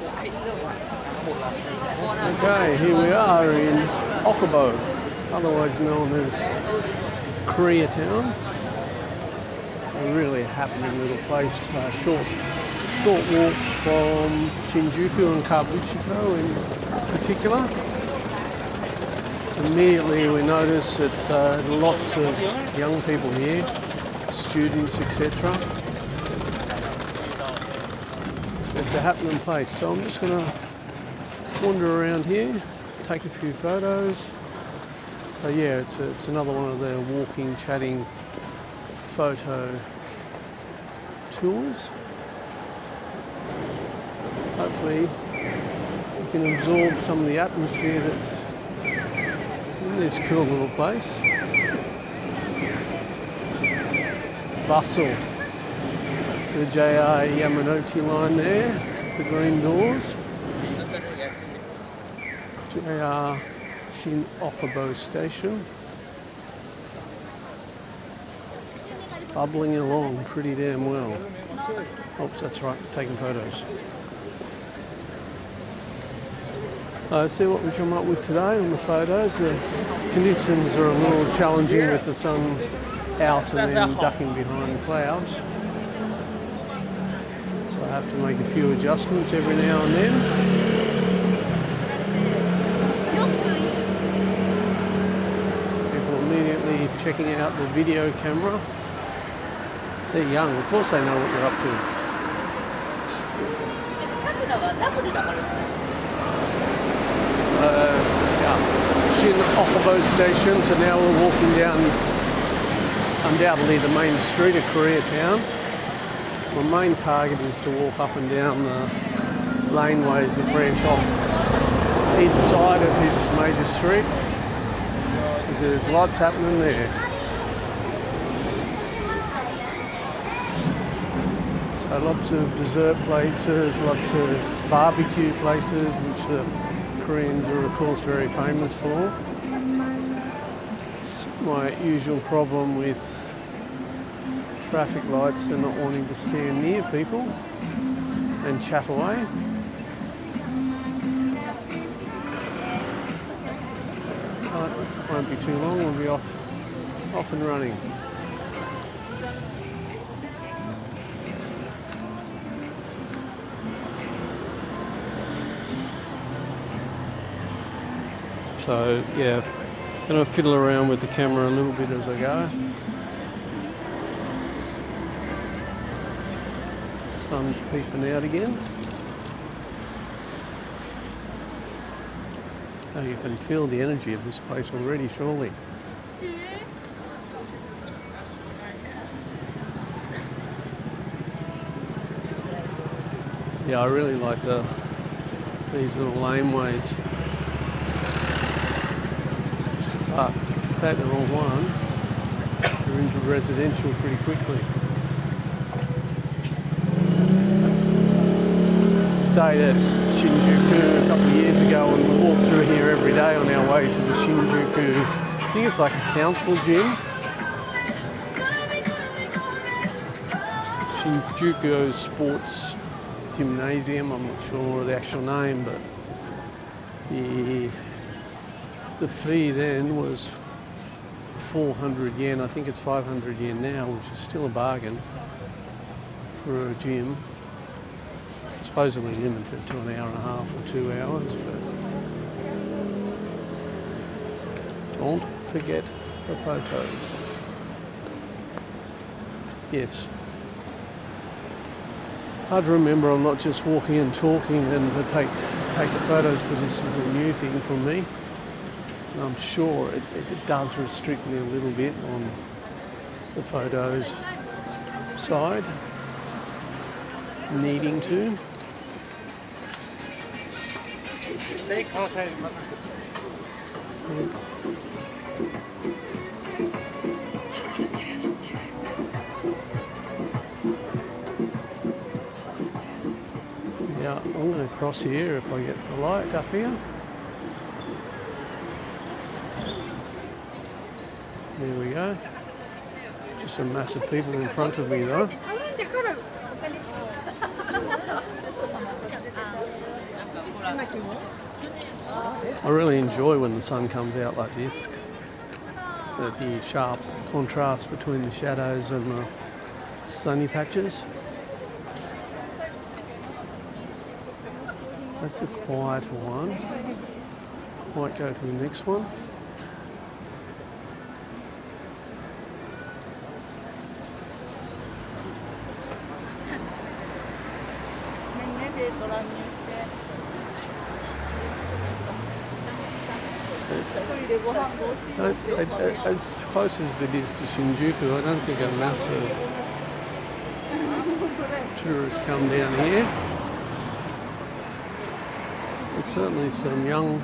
Okay, here we are in Okubo, otherwise known as Koreatown. A really happening little place, short walk from Shinjuku and Kabuchiko in particular. Immediately we notice it's lots of young people here, students, etc. It's a happening place, so I'm just going to wander around here, take a few photos. So yeah, it's another one of their walking, chatting photo tours. Hopefully you can absorb some of the atmosphere that's in this cool little place. Bustle. It's the JR Yamanote line there, the green doors. JR Shin Okubo station. Bubbling along pretty damn well. Oops, that's right, taking photos. Let's see what we come up with today on the photos. The conditions are a little challenging with the sun out and then ducking behind clouds. So I have to make a few adjustments every now and then. Immediately checking out the video camera. They're young, of course they know what you're up to. Shin Okubo station, so now we're walking down undoubtedly the main street of Koreatown. My main target is to walk up and down the laneways that branch off either side of this major street. There's lots happening there. So lots of dessert places, lots of barbecue places, which the Koreans are of course very famous for. It's my usual problem with traffic lights, they're not wanting to stand near people and chat away. Won't be too long, we'll be off and running. So yeah, I'm going to fiddle around with the camera a little bit as I go. Sun's peeping out again. Oh, you can feel the energy of this place already, surely. Yeah, I really like these little laneways. But if you take the wrong one, you're into residential pretty quickly. Stayed at Shinjuku a couple of years ago and we walked through here every day on our way to the Shinjuku, I think it's like a council gym. Shinjuku Sports Gymnasium, I'm not sure the actual name, but the fee then was 400 yen, I think it's 500 yen now, which is still a bargain for a gym. Supposedly limited to an hour and a half or 2 hours, but don't forget the photos. Yes. Hard to remember I'm not just walking and talking and to take the photos because this is a new thing for me. And I'm sure it does restrict me a little bit on the photos side, needing to. Yeah, I'm going to cross here if I get the light up here. There we go. Just a mass of people in front of me though. I really enjoy when the sun comes out like this. The sharp contrast between the shadows and the sunny patches. That's a quieter one. Might go to the next one. As close as it is to Shinjuku, I don't think a mass of tourists come down here. There's certainly some young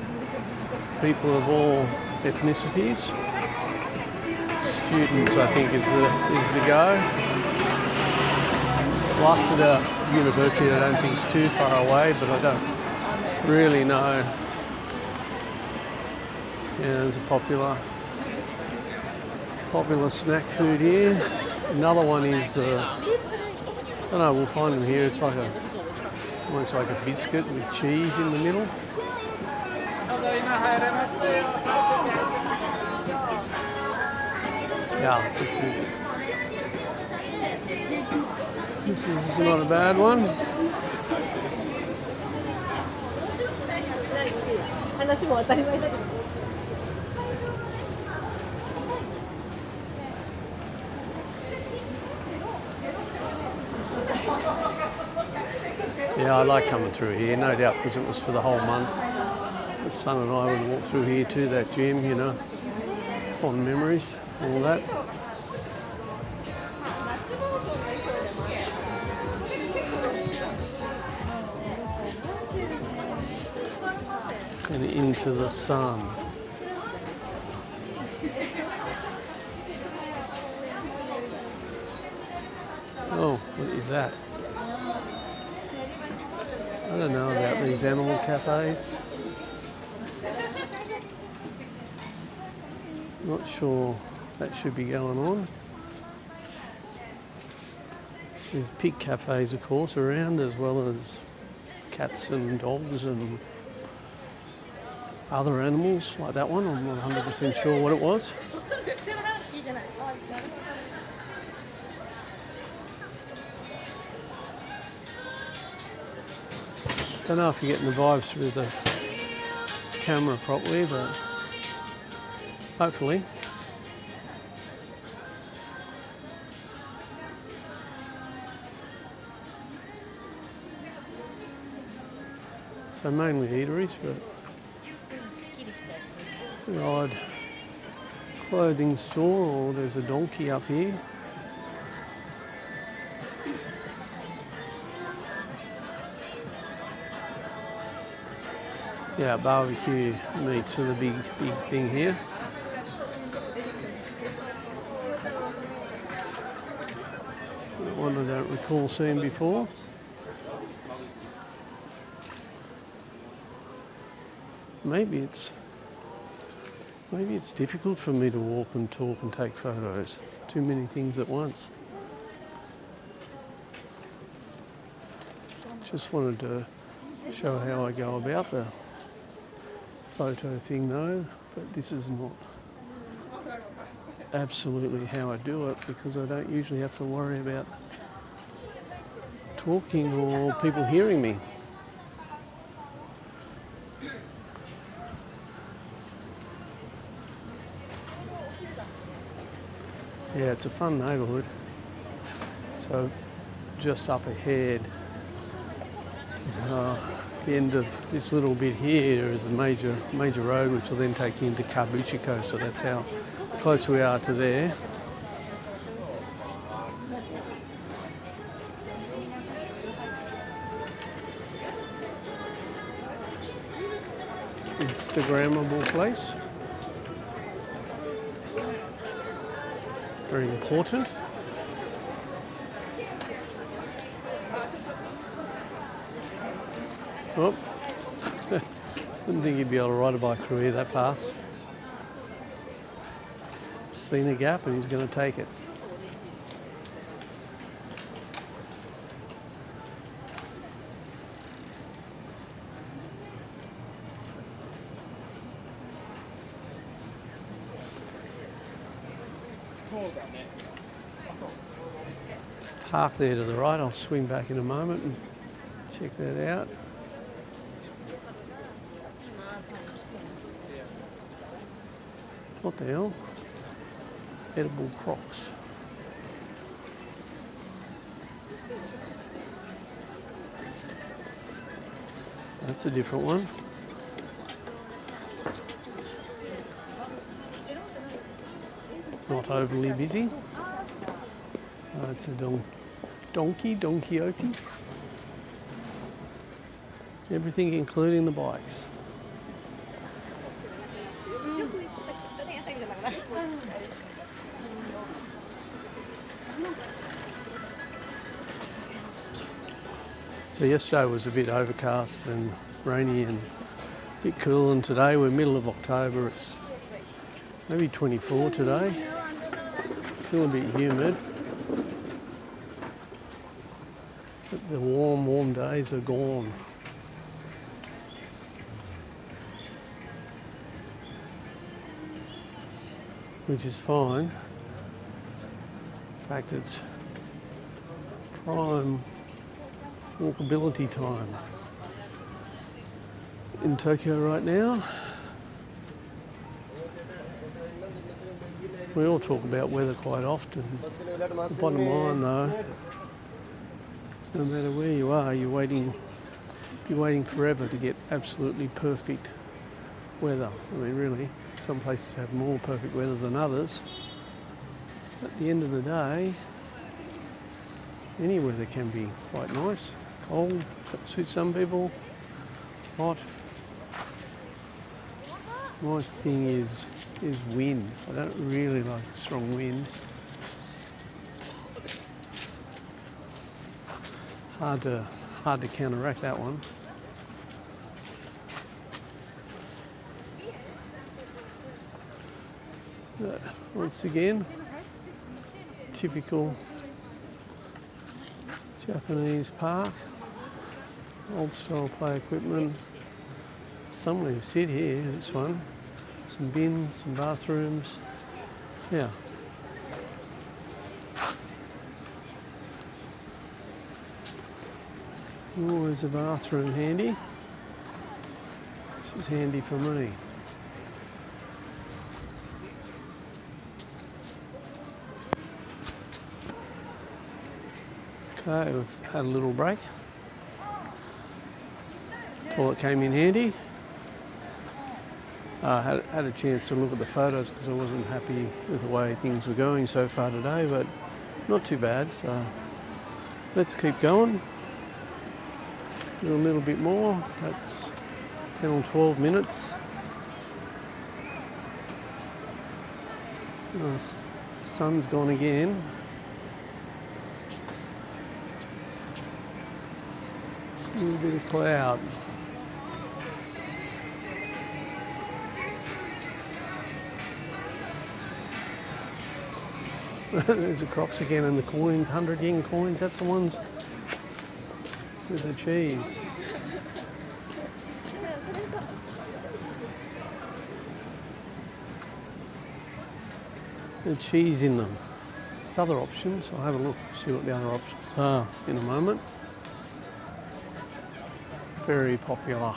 people of all ethnicities. Students, I think, is the go. Waseda University, I don't think it's too far away, but I don't really know. Yeah, there's a popular snack food here. Another one is, I don't know, we'll find them here. It's like almost like a biscuit with cheese in the middle. Yeah, this is not a bad one. Yeah, I like coming through here, no doubt, because it was for the whole month. The son and I would walk through here to that gym, you know, fond memories, all that. And into the sun. Oh, what is that? I don't know about these animal cafes. Not sure that should be going on. There's pig cafes, of course, around, as well as cats and dogs and other animals like that one. I'm not 100% sure what it was. Don't know if you're getting the vibes through the camera properly, but hopefully. So mainly eateries, but the odd clothing store, or there's a donkey up here. Yeah, barbecue meats are the big thing here. That one I don't recall seeing before. Maybe it's difficult for me to walk and talk and take photos. Too many things at once. Just wanted to show how I go about the photo thing though, but this is not absolutely how I do it, because I don't usually have to worry about talking or people hearing me. Yeah, it's a fun neighbourhood. So just up ahead, the end of this little bit here is a major road, which will then take you into Kabuchiko, so that's how close we are to there. Instagrammable place. Very important. Oh, didn't think you'd be able to ride a bike through here that fast. Seen a gap and he's going to take it. Park there to the right. I'll swing back in a moment and check that out. What the hell? Edible crocs. That's a different one. Not overly busy. It's a Don Quixote. Everything including the bikes. So yesterday was a bit overcast and rainy and a bit cool, and today we're middle of October. It's maybe 24 today. Still a bit humid. But the warm days are gone. Which is fine. In fact, it's prime walkability time in Tokyo right now. We all talk about weather quite often. The bottom line though, is no matter where you are, you're waiting forever to get absolutely perfect weather. I mean really, some places have more perfect weather than others. At the end of the day, any weather can be quite nice. Cold suits some people, hot. My thing is wind. I don't really like strong winds. Hard to counteract that one. But once again, typical Japanese park. Old style play equipment. Somewhere to sit here, this one. Some bins, some bathrooms. Yeah. Always a bathroom handy. This is handy for me. Okay, we've had a little break. Toilet came in handy. Had a chance to look at the photos because I wasn't happy with the way things were going so far today, but not too bad. So let's keep going. Do a little bit more. That's 10 or 12 minutes. Nice. Sun's gone again. A little bit of cloud. There's the crocs again and the coins, 100 yen coins, that's the ones with the cheese. The cheese in them. There's other options, I'll have a look, see what the other options are in a moment. Very popular.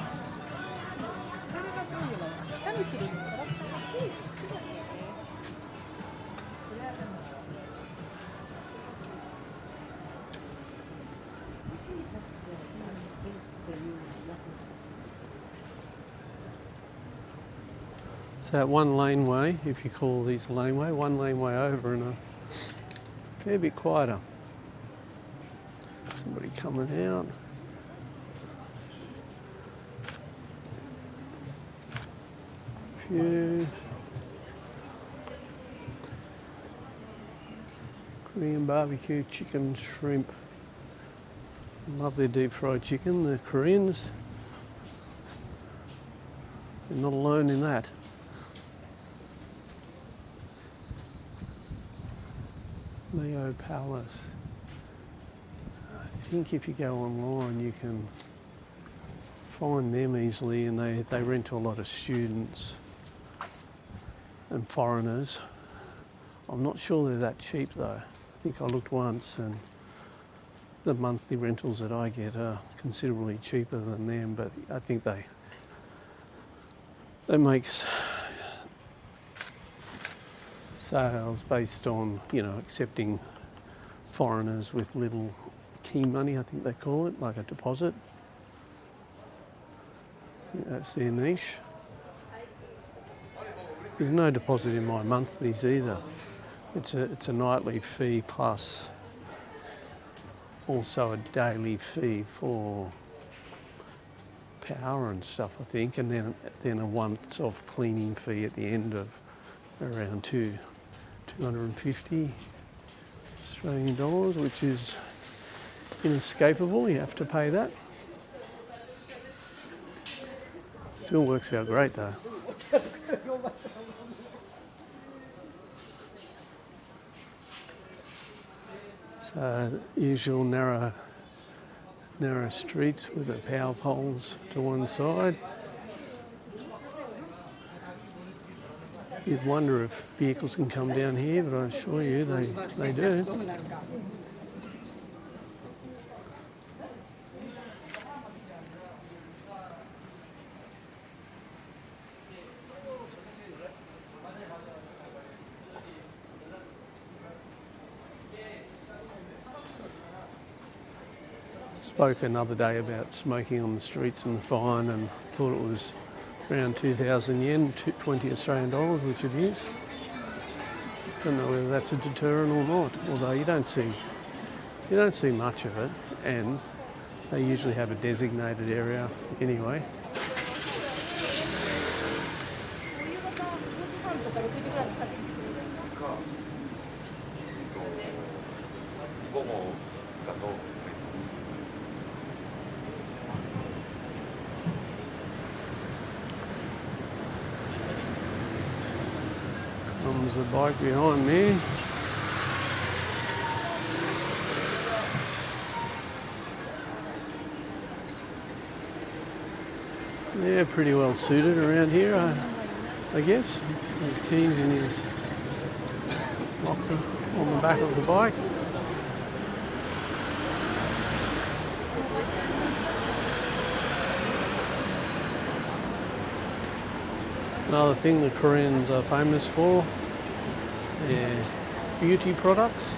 So that one laneway, if you call these a laneway, one laneway over and a fair bit quieter. Somebody coming out. Few Korean barbecue chicken, shrimp. Love their deep fried chicken, the Koreans. They're not alone in that. Leo Palace. I think if you go online you can find them easily, and they rent to a lot of students and foreigners. I'm not sure they're that cheap though. I think I looked once and the monthly rentals that I get are considerably cheaper than them, but I think they make sales based on, you know, accepting foreigners with little key money, I think they call it, like a deposit. I think that's their niche. There's no deposit in my monthlies either. It's a nightly fee plus also a daily fee for power and stuff, I think, and then a once-off cleaning fee at the end of around 250 Australian dollars, which is inescapable. You have to pay that. Still works out great though. So usual narrow streets with the power poles to one side. You'd wonder if vehicles can come down here, but I assure you they do. Spoke another day about smoking on the streets and the fine, and thought it was around 2,000 yen, 20 Australian dollars, which it is. Don't know whether that's a deterrent or not, although you don't see much of it, and they usually have a designated area anyway. Comes the bike behind me. Yeah, pretty well suited around here, I guess. His keys in his locker on the back of the bike. Another thing the Koreans are famous for, their beauty products.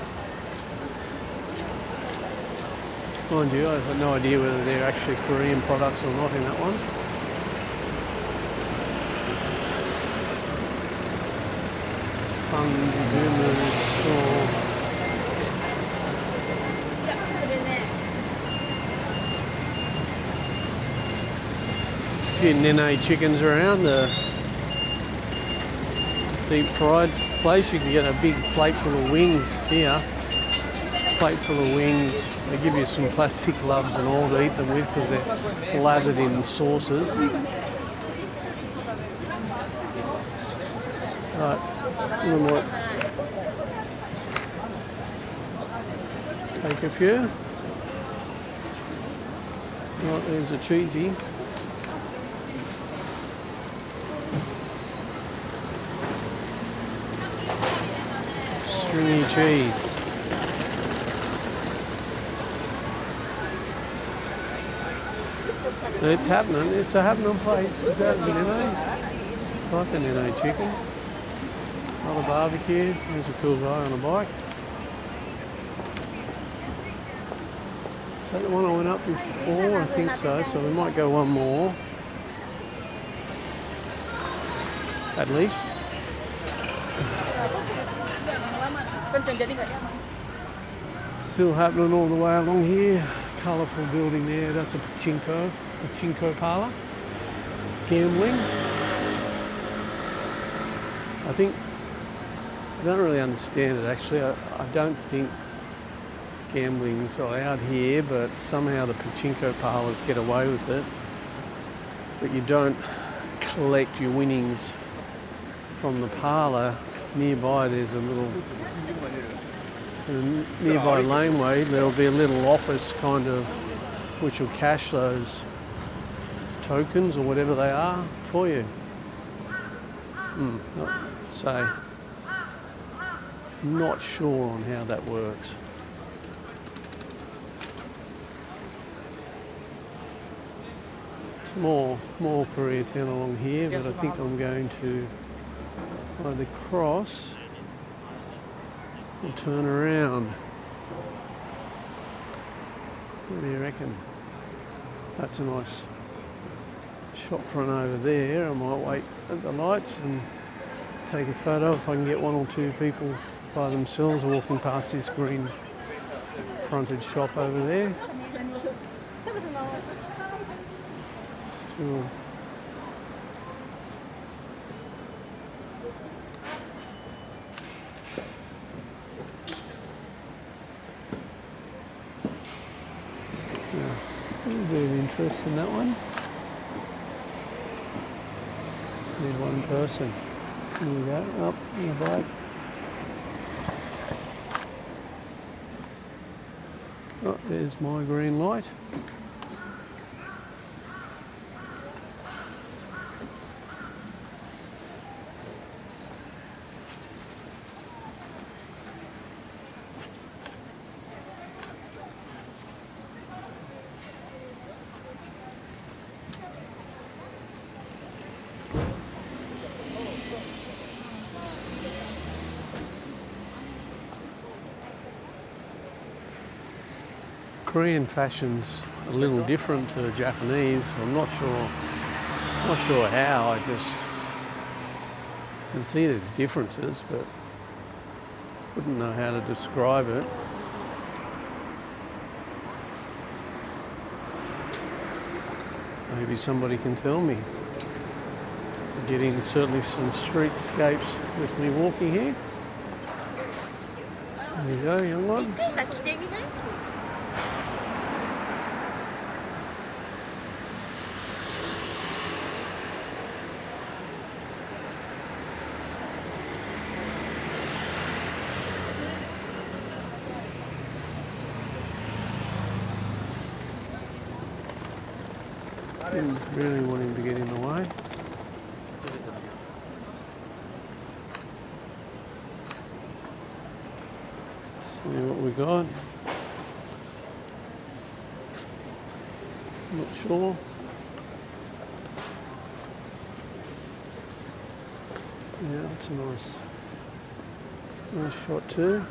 Mind you, I've got no idea whether they're actually Korean products or not in that one. A few Nene chickens around, the deep fried place. You can get a big plate full of wings here. Plate full of wings. They give you some plastic gloves and all to eat them with because they're lathered in sauces. Right, we might take a few. Right, there's a cheesy. Stringy cheese. It's happening. It's a happening place. It's out in Nene. It's like a Nene chicken. Another barbecue. There's a cool guy on a bike. Is that the one I went up before? I think so. So we might go one more. At least. Still happening all the way along here. Colourful building there. That's a pachinko parlour. Gambling. I don't really understand it actually. I don't think gambling's allowed here, but somehow the pachinko parlours get away with it. But you don't collect your winnings from the parlour. Nearby there's a little, nearby laneway, there'll be a little office kind of, which will cash those tokens or whatever they are for you. So Not sure on how that works. It's more Koreatown along here, but I think I'm going to either cross or turn around. What do you reckon? That's a nice shot front over there. I might wait at the lights and take a photo if I can get one or two people by themselves walking past this green fronted shop over there. Still a little bit of interest in that one. Need one person. There we go, up on the bike. Oh, there's my green light. Korean fashion's a little different to Japanese. I'm not sure how. I just can see there's differences, but wouldn't know how to describe it. Maybe somebody can tell me. I'm getting certainly some streetscapes with me walking here. There you go, young ones. Didn't really want him to get in the way. See what we got. Not sure. Yeah, that's a nice shot too.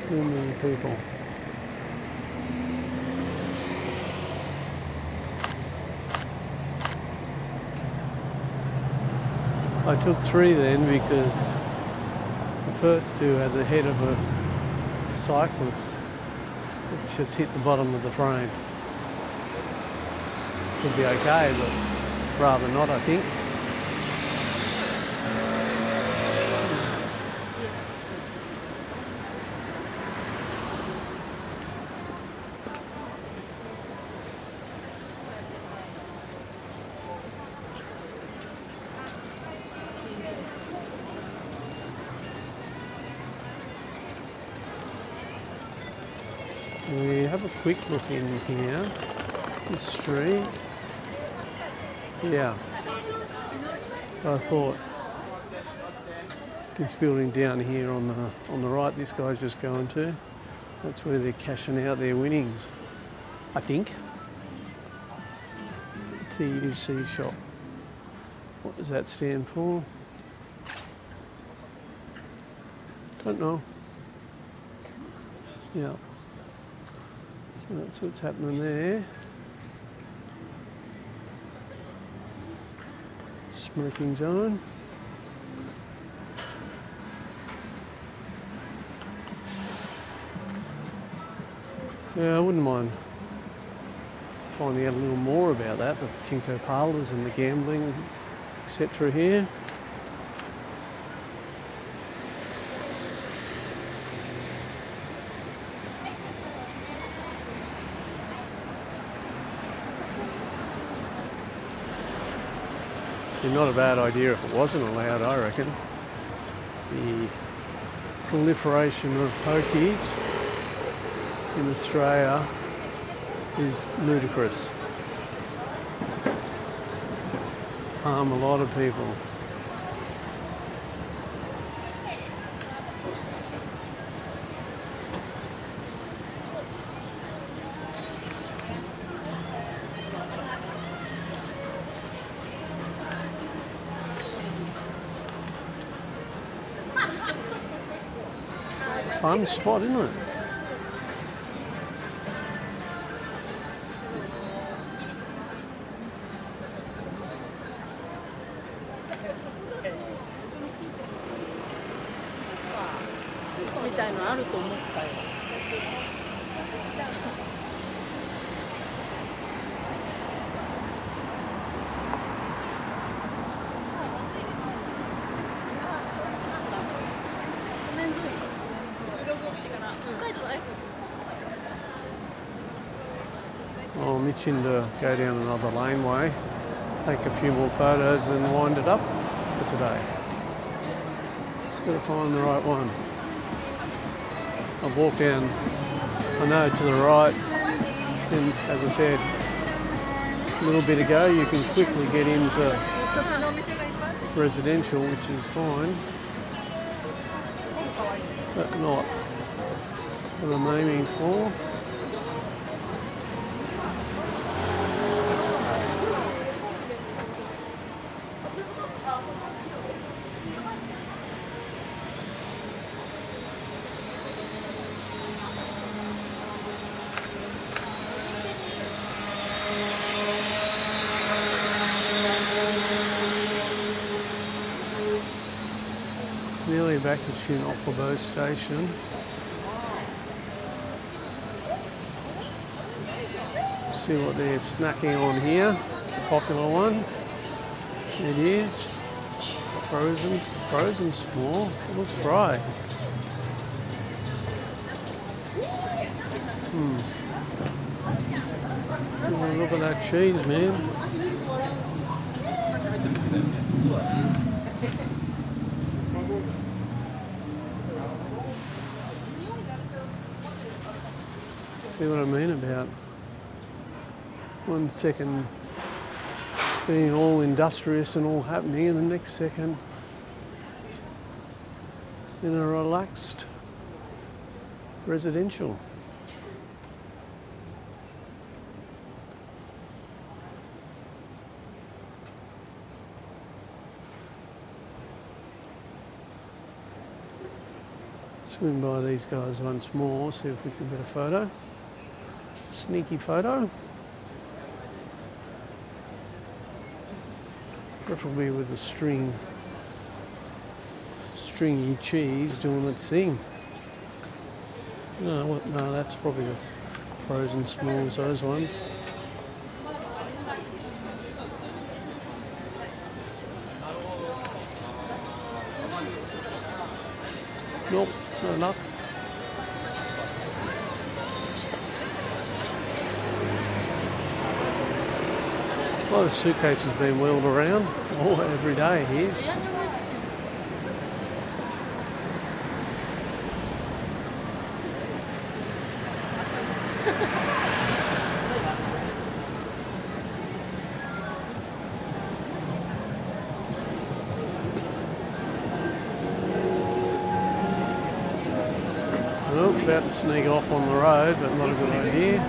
Too many people. I took 3 then because the first 2 had the head of a cyclist which has hit the bottom of the frame. Could be okay, but rather not, I think. We have a quick look in here, the street. Yeah, I thought this building down here on the right, this guy's just going to. That's where they're cashing out their winnings, I think. TUC shop. What does that stand for? Don't know. Yeah. So that's what's happening there. Smoking zone. Yeah, I wouldn't mind finding out a little more about that, the Tinto parlours and the gambling, etc. here. Not a bad idea if it wasn't allowed, I reckon. The proliferation of pokies in Australia is ludicrous. Harm a lot of people. fun spot, isn't it? I'm itching to go down another laneway, take a few more photos and wind it up for today. Just got to find the right one. I've walked down, I know to the right, and as I said a little bit ago, you can quickly get into residential, which is fine, but not what I'm aiming for. Nearly back to Okubo station. See what they're snacking on here. It's a popular one. It is frozen small. It looks fried. Oh, look at that cheese, man. See what I mean about 1 second being all industrious and all happening, and the next second in a relaxed residential. Swing by these guys once more, see if we can get a photo. Sneaky photo. Preferably with a stringy cheese doing its thing. No, that's probably the frozen smalls, those ones. Nope, not enough. A lot of suitcases being wheeled around every day here. Oh, about to sneak off on the road, but not a good idea.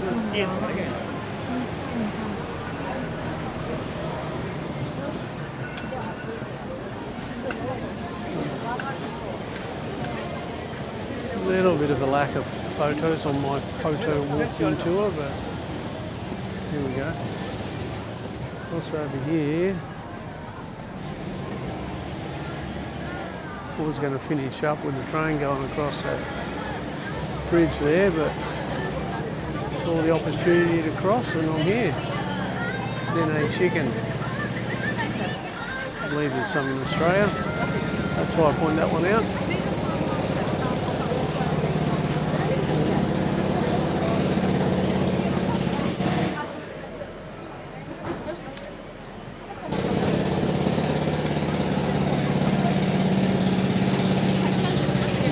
A little bit of a lack of photos on my photo walking tour, but here we go. Also over here, I was going to finish up with the train going across that bridge there, but saw the opportunity to cross and I'm here. Then a chicken. I believe there's some in Australia. That's why I point that one out.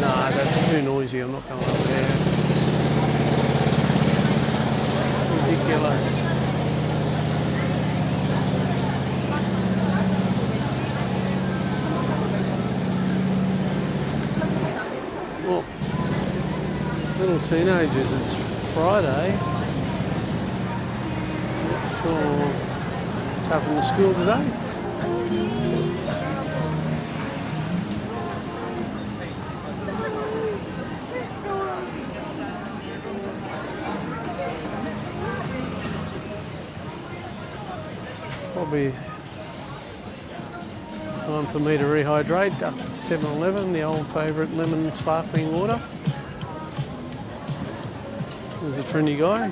Nah, that's too noisy. I'm not going up there. Ridiculous. Well, little teenagers, it's Friday. Not sure what's happened to school today. Probably time for me to rehydrate. 7-Eleven, the old favourite lemon sparkling water. There's a trendy guy.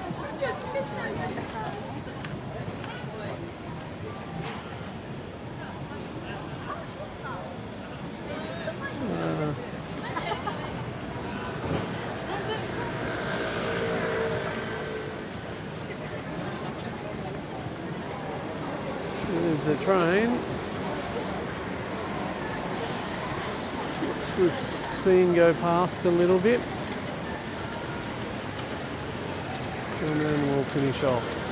There's the train. Let's the scene go past a little bit. And then we'll finish off.